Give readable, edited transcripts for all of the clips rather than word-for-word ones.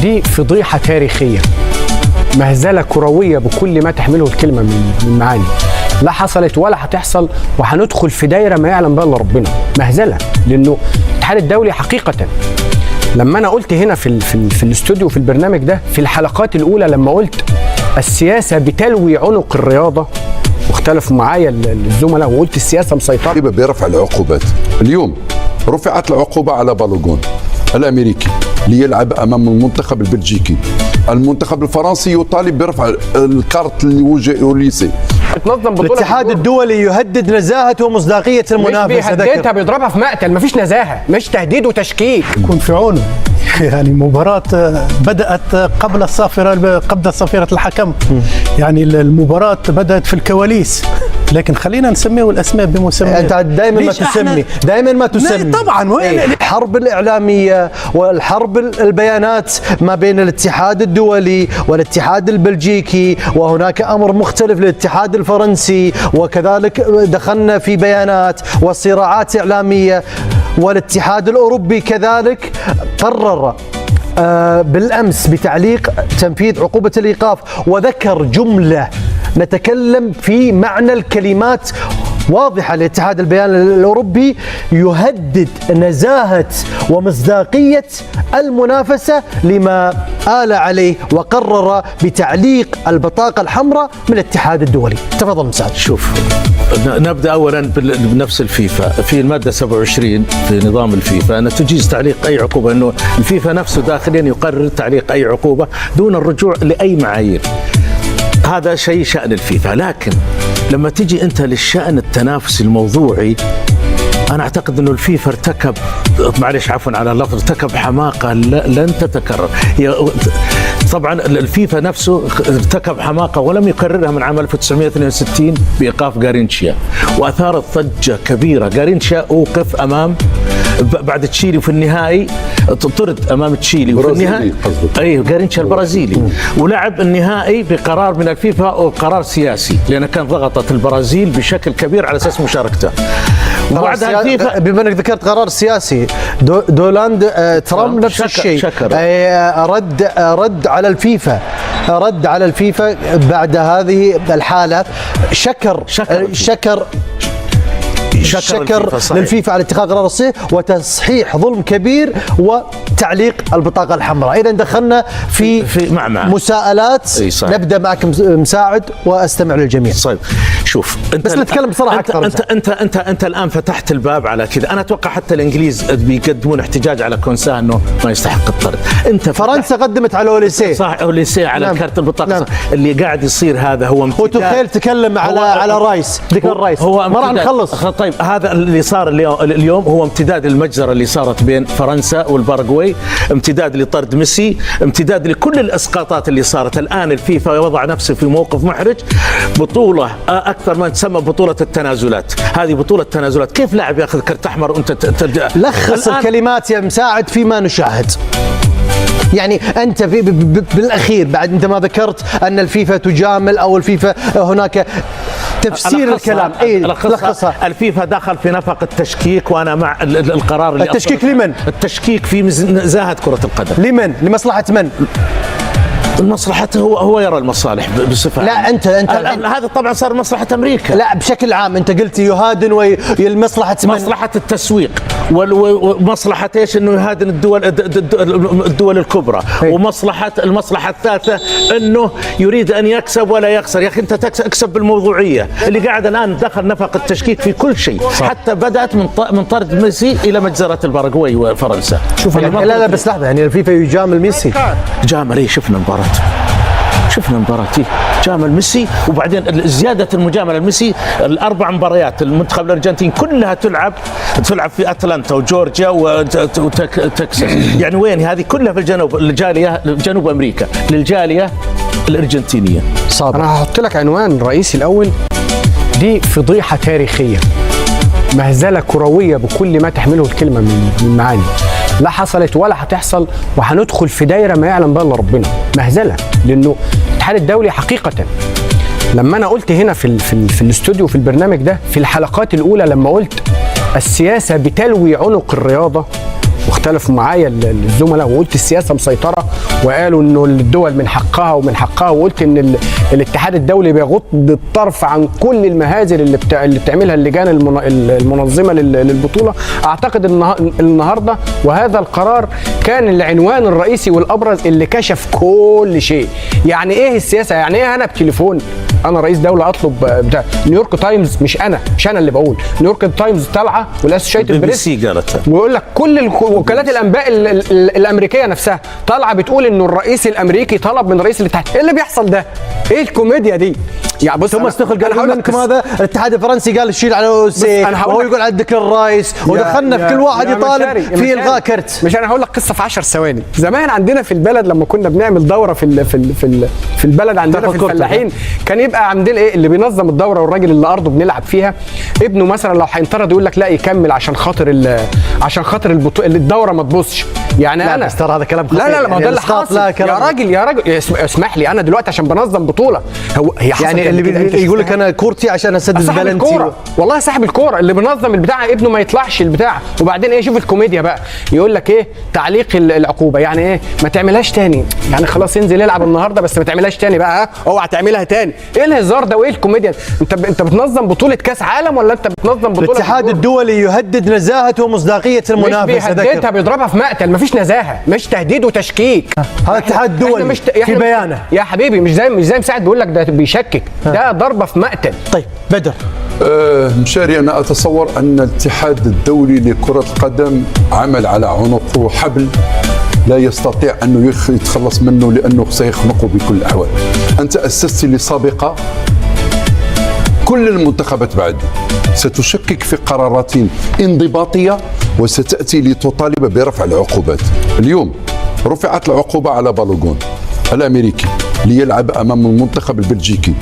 دي فضيحة تاريخية، مهزلة كروية بكل ما تحمله الكلمة من معاني، لا حصلت ولا هتحصل، وهندخل في دايرة ما يعلم بها الا ربنا. مهزلة، لأنه الاتحاد الدولي حقيقة لما أنا قلت هنا في الاستوديو في البرنامج ده في الحلقات الأولى، لما قلت السياسة بتلوي عنق الرياضة، واختلفوا معايا الزملاء، وقلت السياسة مسيطرة. بيرفع العقوبات. اليوم رفعت العقوبة على بالوغون الأمريكي ليلعب أمام المنتخب البلجيكي. المنتخب الفرنسي يطالب برفع الكارت اللي الاتحاد الدولي يهدد نزاهة ومصداقية المنافسة. مش بيهددها، بيضربها في مقتل، مفيش نزاهة، مش تهديد وتشكيك. يكون في عونه. يعني مباراة بدأت قبل صافرة الحكم، يعني المباراة بدأت في الكواليس، لكن خلينا نسميه الأسماء بمسمى. أنت دائما ما تسمي طبعا. الحرب الإعلامية والحرب البيانات ما بين الاتحاد الدولي والاتحاد البلجيكي، وهناك أمر مختلف للاتحاد الفرنسي، وكذلك دخلنا في بيانات وصراعات إعلامية. والاتحاد الأوروبي كذلك قرر بالأمس بتعليق تنفيذ عقوبة الإيقاف، وذكر جملة نتكلم في معنى الكلمات واضحة. الاتحاد البيان الأوروبي يهدد نزاهة ومصداقية المنافسة لما آل عليه، وقرر بتعليق البطاقة الحمراء من الاتحاد الدولي. تفضل مساعد. شوف، نبدأ أولا بنفس الفيفا. في المادة 27 في نظام الفيفا أن تجيز تعليق أي عقوبة، أنه الفيفا نفسه داخليا يقرر تعليق أي عقوبة دون الرجوع لأي معايير. هذا شيء شأن الفيفا. لكن لما تجي أنت للشأن التنافسي الموضوعي، أنا أعتقد أنه الفيفا ارتكب، معلش عفوا على اللفظ، ارتكب حماقة لن تتكرر. طبعا الفيفا نفسه ارتكب حماقة ولم يكررها من عام 1962 بإيقاف غارينشيا، وأثارت ضجة كبيرة. غارينشيا أوقف أمام بعد تشيلي في النهائي، طرد امام تشيلي وفي النهائي غارينشيا البرازيلي، ولعب النهائي بقرار من الفيفا وقرار سياسي، لان كان ضغطت البرازيل بشكل كبير على اساس مشاركته. وبعدها الفيفا، بما انك ذكرت قرار سياسي، دولاند ترامب نفس الشيء، رد على الفيفا، بعد هذه الحالة. شكر للفيفا على اتخاذ قرار الصحيح وتصحيح ظلم كبير وتعليق البطاقة الحمراء. إذا دخلنا في مساءلات. نبدأ معك مساعد واستمع للجميع. طيب شوف، بس نتكلم بصراحة أكثر. انت الآن فتحت الباب على كذا. انا اتوقع حتى الانجليز بيقدمون احتجاج على كونسا انه ما يستحق الطرد. فرنسا قدمت على اوليسيه، صح، اوليسيه على كارت البطاقة. اللي قاعد يصير هذا هو امتداد. وتخيل تكلم على رايس، ذكر رايس، هو ما راح نخلص. طيب هذا اللي صار اليوم هو امتداد المجزرة اللي صارت بين فرنسا والباراغواي، امتداد لطرد ميسي، امتداد لكل الاسقاطات اللي صارت. الان الفيفا وضع نفسه في موقف محرج. بطولة اكثر ما تسمى بطولة التنازلات، هذه بطولة تنازلات. كيف لاعب ياخذ كرت احمر وانت لخص الكلمات يا مساعد فيما نشاهد. يعني أنت بالأخير، بعد أنت ما ذكرت أن الفيفا تجامل أو الفيفا هناك تفسير الكلام. لخصها. الفيفا دخل في نفق التشكيك، وأنا مع القرار اللي التشكيك لمن؟ التشكيك في نزاهة كرة القدم. لمن؟ لمصلحة من؟ مصلحته هو يرى المصالح بصفة. لا أنت هذا طبعا صار مصلحة أمريكا. لا بشكل عام أنت قلت يهادن ومصلحة من؟ مصلحة التسويق، ومصلحة ايش؟ انه يهادن الدول الكبرى، المصلحة الثالثة انه يريد ان يكسب ولا يخسر. يا اخي انت اكسب بالموضوعية. اللي قاعد الان دخل نفق التشكيك في كل شيء، حتى بدأت من طرد ميسي الى مجزرة الباراغواي وفرنسا. شوف لا بس لحظة، يعني الفيفا يجامل ميسي؟ جامل. شفنا المباراة جامل ميسي، وبعدين زيادة المجاملة لميسي. الأربع مباريات المنتخب الأرجنتين كلها تلعب في أتلانتا وجورجيا وتكساس. يعني وين هذه؟ كلها في الجنوب، جنوب أمريكا، للجالية الأرجنتينية. أنا هحط لك عنوان رئيسي الأول. دي فضيحة تاريخية، مهزلة كروية بكل ما تحمله الكلمة من معاني، لا حصلت ولا هتحصل، وهندخل في دايرة ما يعلم بها الا ربنا. مهزلة، لأنه الاتحاد الدولي حقيقة لما أنا قلت هنا في الاستوديو في البرنامج ده في الحلقات الأولى، لما قلت السياسة بتلوي عنق الرياضة، واختلفوا معايا الزملاء، وقلت السياسه مسيطره، وقالوا انه الدول من حقها ومن حقها، وقلت ان الاتحاد الدولي بيغض الطرف عن كل المهازل اللي بتعملها اللجان المنظمه للبطوله. اعتقد النهارده وهذا القرار كان العنوان الرئيسي والابرز اللي كشف كل شيء. يعني ايه السياسه؟ يعني ايه انا بتليفون انا رئيس دوله اطلب بتاع نيويورك تايمز، مش انا اللي بقول، نيويورك تايمز طالعه والاسوشيتد بريس قالتها، ويقول لك كل وكالات الانباء الامريكيه نفسها طالعه بتقول انه الرئيس الامريكي طلب من رئيس الاتحاد. ايه اللي بيحصل ده؟ ايه الكوميديا دي؟ يعني بص ثم استخل قال منكم هذا الاتحاد الفرنسي قال شيل على اوسي، وهو يقول عندك الرايس، ودخلنا في كل واحد يطالب في الغاء كرت. مش انا هقول لك قصه في 10 ثواني. زمان عندنا في البلد لما كنا بنعمل دوره في البلد عندنا في الفلاحين، كان يبقى عندنا ايه اللي بينظم الدوره والراجل اللي ارضه بنلعب فيها ابنه مثلا لو هينطرد يقول لك لا يكمل عشان خاطر الدوره ما تبصش. يعني انا بس ترى هذا كلام خطير. لا ما ده اللي حاصل. يا راجل اسمح لي، انا دلوقتي عشان بنظم بطوله هي يعني اللي يقول لك انا كورتي عشان اسدد بلنتي والله صاحب الكوره اللي بنظم البتاع ابنه ما يطلعش البتاع. وبعدين ايه، شوف الكوميديا بقى، يقول لك ايه تعليق العقوبه، يعني ايه ما تعملهاش تاني، يعني خلاص انزل العب النهارده بس ما تعملهاش تاني بقى، اوعى تعملها تاني. ايه الهزار ده وايه الكوميديا؟ انت بتنظم بطوله كاس عالم ولا انت بتنظم بطوله؟ الاتحاد الدولي يهدد نزاهه ومصداقيه المنافسه، مش بيهددها، بيضربها في مقتل، مفيش نزاهه، مش تهديد وتشكيك. هذا الاتحاد الدولي في بيانه يا حبيبي، مش زي مساعد بيقول لك ده بيشكك، ده ضربه في مقتل. طيب بدر مشاري، أنا أتصور أن الاتحاد الدولي لكرة القدم عمل على عنقه حبل لا يستطيع أنه يتخلص منه، لأنه سيخنقه بكل الأحوال. أنت أسست لسابقة، كل المنتخبات بعد ستشكك في قرارات انضباطية وستأتي لتطالب برفع العقوبات. اليوم رفعت العقوبة على بالوغون الأمريكي ليلعب أمام المنتخب البلجيكي.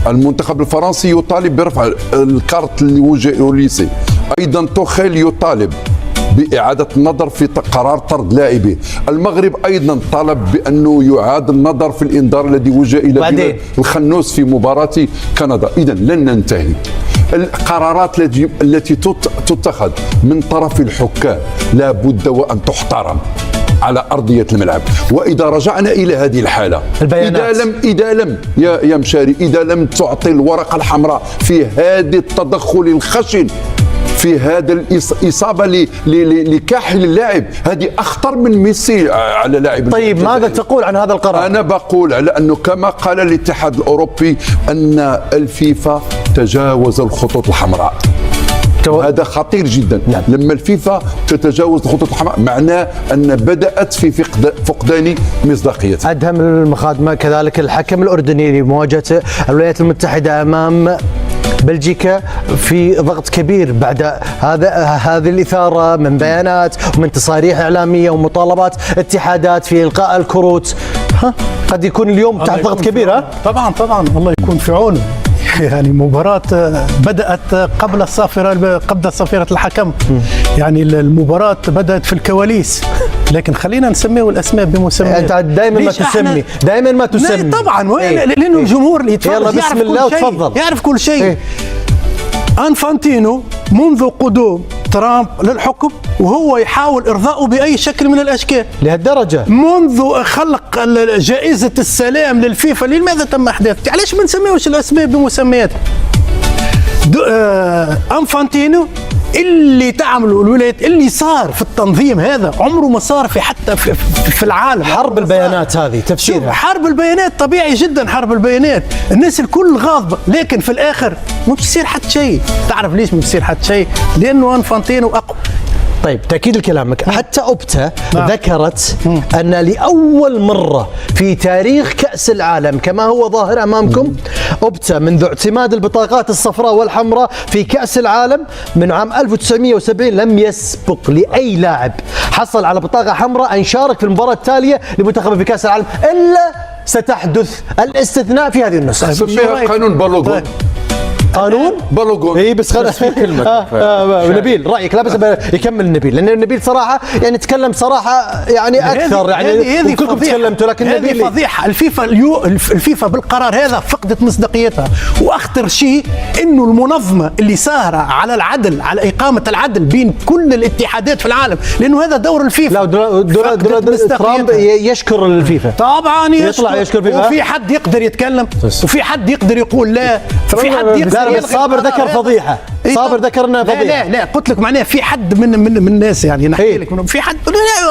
المنتخب الفرنسي يطالب برفع الكارت لوليسي. أيضا توخيل يطالب بإعادة النظر في قرار طرد لاعبيه. المغرب أيضا طلب بأنه يعاد النظر في الإنذار الذي وجه إلى الخنوس في مباراة كندا. إذن لن ننتهي. القرارات التي تتخذ من طرف الحكام لا بد وأن تحترم على أرضية الملعب. وإذا رجعنا إلى هذه الحالة، إذا لم يا مشاري، إذا لم تعطي الورقة الحمراء في هذا التدخل الخشن، في هذا الإصابة لكاحل اللاعب، هذه أخطر من ميسي على لاعب. طيب ماذا تقول عن هذا القرار؟ أنا بقول على أنه كما قال الاتحاد الأوروبي أن الفيفا تجاوز الخطوط الحمراء. هذا خطير جدا. نعم. لما الفيفا تتجاوز الخطوط الحمراء معناه أن بدأت في فقدان مصداقيتها. أدهم المخادمة كذلك الحكم الأردني لمواجهة الولايات المتحدة أمام بلجيكا في ضغط كبير بعد هذه الإثارة من بيانات ومن تصاريح إعلامية ومطالبات اتحادات في إلقاء الكروت. قد يكون اليوم تحت ضغط كبير. طبعا الله يكون في عونه. يعني مباراة بدأت قبل صافرة الحكم. يعني المباراة بدأت في الكواليس، لكن خلينا نسميه الأسماء بمسميات. أنت دائما ما تسمي طبعا لأنه الجمهور اللي يتفرج يلا بسم الله وتفضل يعرف كل شيء. أنفانتينو منذ قدوم ترامب للحكم وهو يحاول إرضائه بأي شكل من الأشكال لهالدرجة، منذ خلق جائزة السلام للفيفا. لماذا تم إحداثها؟ علاش ما نسميوش الأسماء بمسميات؟ أنفانتينو اللي تعملوا الولايات، اللي صار في التنظيم هذا عمره ما صار حتى في العالم. حرب البيانات هذه تفسيرها حرب البيانات، طبيعي جدا حرب البيانات، الناس الكل غاضبة، لكن في الآخر ما بيصير حتى شيء. تعرف ليش ما بيصير حتى شيء؟ لأنه أنفانتينو أقوى. طيب تأكيد لكلامك، حتى أوبتا ذكرت أن لأول مرة في تاريخ كأس العالم كما هو ظاهر أمامكم، أوبتا منذ اعتماد البطاقات الصفراء والحمراء في كأس العالم من عام 1970 لم يسبق لأي لاعب حصل على بطاقة حمراء أن يشارك في المباراة التالية لمنتخبه في كأس العالم، إلا ستحدث الاستثناء في هذه النسخة. فيها قانون بالوغون. قانون بالوغون اي بس خلاص في كلمه نبيل رايك لا بس يكمل نبيل لان نبيل صراحه يعني تكلم صراحه يعني اكثر يعني كلكم تكلمتوا لكن نبيل هذه فضيحه. الفيفا بالقرار هذا فقدت مصداقيتها، واخطر شيء انه المنظمه اللي ساهره على العدل، على اقامه العدل بين كل الاتحادات في العالم، لانه هذا دور الفيفا. لا ترامب يشكر الفيفا طبعا، يطلع يشكر الفيفا، وفي حد يقدر يتكلم وفي حد يقدر يقول لا، في حد يقدر بس صابر ذكر فضيحه، صابر ذكر انها فضيحه. لا قلت لك معناها في حد من الناس يعني نحكي لك في حد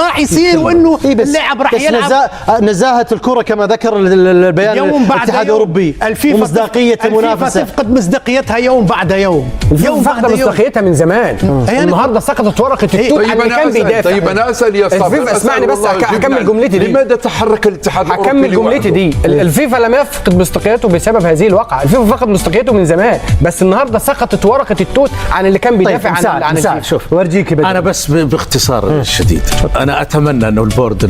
راح يصير وانه اللاعب راح يلعب. نزاهه الكره كما ذكر البيان الاتحاد الاوروبي ومصداقيه المنافسه تفقد مصداقيتها يوم بعد يوم. الفيفا فقد مصداقيتها من زمان. النهارده سقطت ورقه التوت على اللي كان بيدافع. طيب انا اسال يا صابر، اسمعني بس هكمل جملتي دي. لماذا تحرك الاتحاد الاوروبي؟ هكمل جملتي دي. الفيفا لم يفقد مصداقيته بسبب هذه الواقعه، الفيفا فقد مصداقيته من زمان، بس النهارده سقطت ورقه التوت عن اللي كان بيدافع عن الفيفا. شوف ورجيك انا بس باختصار شديد، انا اتمنى انه البورد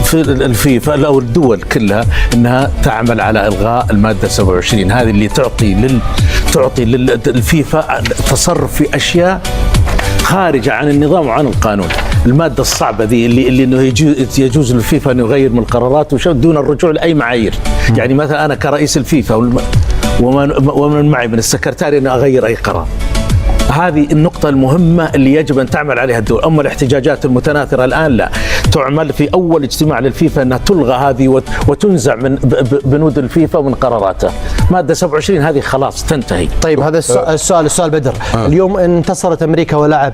في الفيفا او الدول كلها انها تعمل على الغاء الماده 27 هذه اللي تعطي للفيفا تصرف في اشياء خارجة عن النظام وعن القانون. المادة الصعبة دي اللي انه يجوز للفيفا انه يغير من القرارات دون الرجوع لاي معايير. يعني مثلا انا كرئيس الفيفا ومن معي من السكرتاري انه اغير اي قرار. هذه النقطة المهمة اللي يجب أن تعمل عليها الدول. أما الاحتجاجات المتناثرة الآن لا، تعمل في أول اجتماع للفيفا أنها تلغى هذه وتنزع من بنود الفيفا ومن قراراته. مادة 27 هذه خلاص تنتهي. طيب هذا السؤال بدر. اليوم انتصرت أمريكا ولعب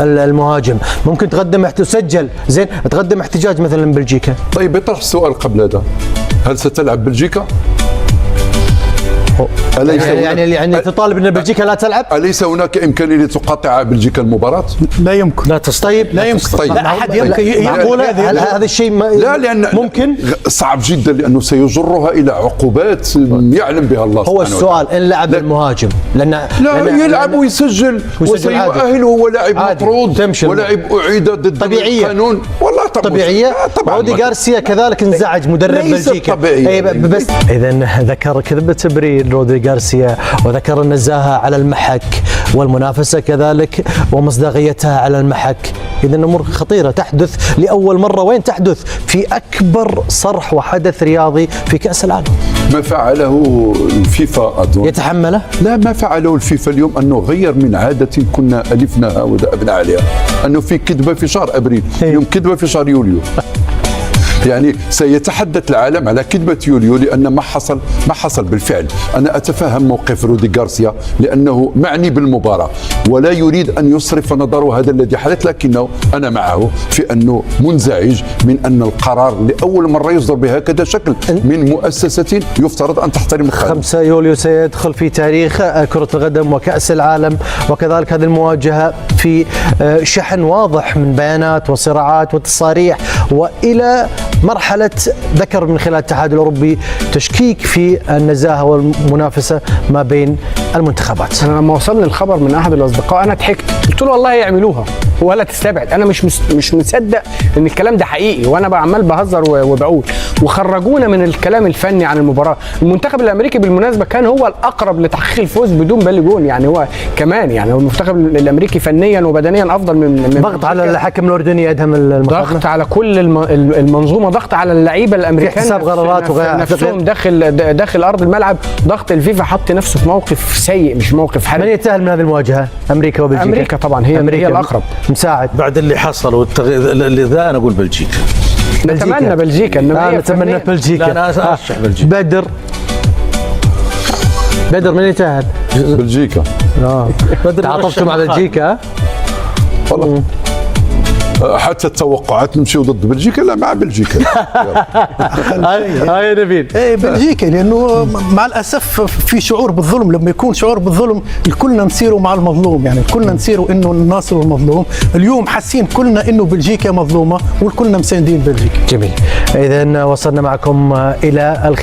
المهاجم، ممكن تسجل زين تقدم احتجاج مثلا بلجيكا. طيب يطرح السؤال قبل هذا، هل ستلعب بلجيكا؟ يعني تطالب ان بلجيكا لا تلعب؟ أليس هناك إمكانية لتقاطع بلجيكا المباراة؟ لا يمكن. لا تستطيع. لا يمكن. لا أحد يقول هذا الشيء لا، لأن ممكن صعب جدا، لأنه سيجرها إلى عقوبات يعلم بها الله. هو السؤال إن لعب المهاجم لا يلعب ويسجل وسيؤهل وهو لاعب مطرود ولاعب أعيد ضد القانون. والله طبيعية. رودي غارسيا كذلك انزعج مدرب بلجيكا. بس إذا ذكر كذبة تبرير رودي غارسيا وذكر النزاهة على المحك والمنافسة كذلك ومصداقيتها على المحك. إذا أمور خطيرة تحدث لأول مرة. وين تحدث؟ في أكبر صرح وحدث رياضي في كأس العالم. ما فعله الفيفا أظن يتحمله؟ لا، ما فعله الفيفا اليوم أنه غير من عادة كنا ألفناها ودأبنا عليها، أنه في كذبة في شهر أبريل، اليوم كذبة في شهر يوليو. يعني سيتحدث العالم على كذبة يوليو، لأن ما حصل بالفعل. أنا أتفهم موقف رودي غارسيا لأنه معني بالمباراة ولا يريد أن يصرف نظره هذا الذي حدث، لكنه أنا معه في أنه منزعج من أن القرار لأول مرة يصدر بهكذا شكل من مؤسسة يفترض أن تحترم القانون. 5 يوليو سيدخل في تاريخ كرة القدم وكأس العالم، وكذلك هذه المواجهة في شحن واضح من بيانات وصراعات وتصاريح، وإلى مرحلة ذكر من خلال الاتحاد الأوروبي تشكيك في النزاهة والمنافسة ما بين المنتخبات. أنا لما وصلني الخبر من أحد الأصدقاء أنا ضحكت، قلت له والله يعملوها ولا تستبعد. أنا مش مصدق إن الكلام ده حقيقي، وأنا بعمل بهزر وبقول. وخرجونا من الكلام الفني عن المباراة. المنتخب الأمريكي بالمناسبة كان هو الأقرب لتحقيق الفوز بدون بالجون، يعني هو كمان يعني هو المنتخب الأمريكي فنيا وبدنيا أفضل من ضغط على الحكم الأردني أدهم المقارنة، ضغط على كل المنظومة، ضغط على اللعيبه الامريكان، حساب غرارات نفسهم داخل ارض الملعب. ضغط الفيفا حط نفسه في موقف سيء مش موقف حرج. من يتأهل من هذه المواجهه؟ امريكا وبلجيكا. امريكا طبعا هي الاقرب. مساعد بعد اللي حصل والتغيير ذا انا اقول بلجيكا. نتمنى بلجيكا. نتمنى بلجيكا. لا انا ارشح بلجيكا. بدر من يتأهل؟ بلجيكا. تعاطفتم على بلجيكا؟ والله حتى التوقعات نمشيو ضد بلجيكا. لا، مع بلجيكا. هاي نبيل. بلجيكا، لانه مع الاسف في شعور بالظلم. لما يكون شعور بالظلم الكلنا نسيروا مع المظلوم، يعني كلنا نسيروا انه الناصر والمظلوم. اليوم حاسين كلنا انه بلجيكا مظلومه والكلنا مساندين بلجيكا. جميل. اذا وصلنا معكم الى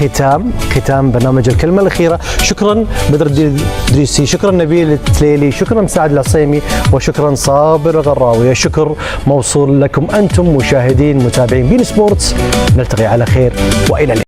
ختام برنامج الكلمه الاخيره. شكرا بدر دريسي، شكرا نبيل التليلي، شكرا مساعد العصيمي، وشكرا صابر غراوي. شكر موصول لكم أنتم مشاهدين متابعين بين سبورتس. نلتقي على خير وإلى اللقاء.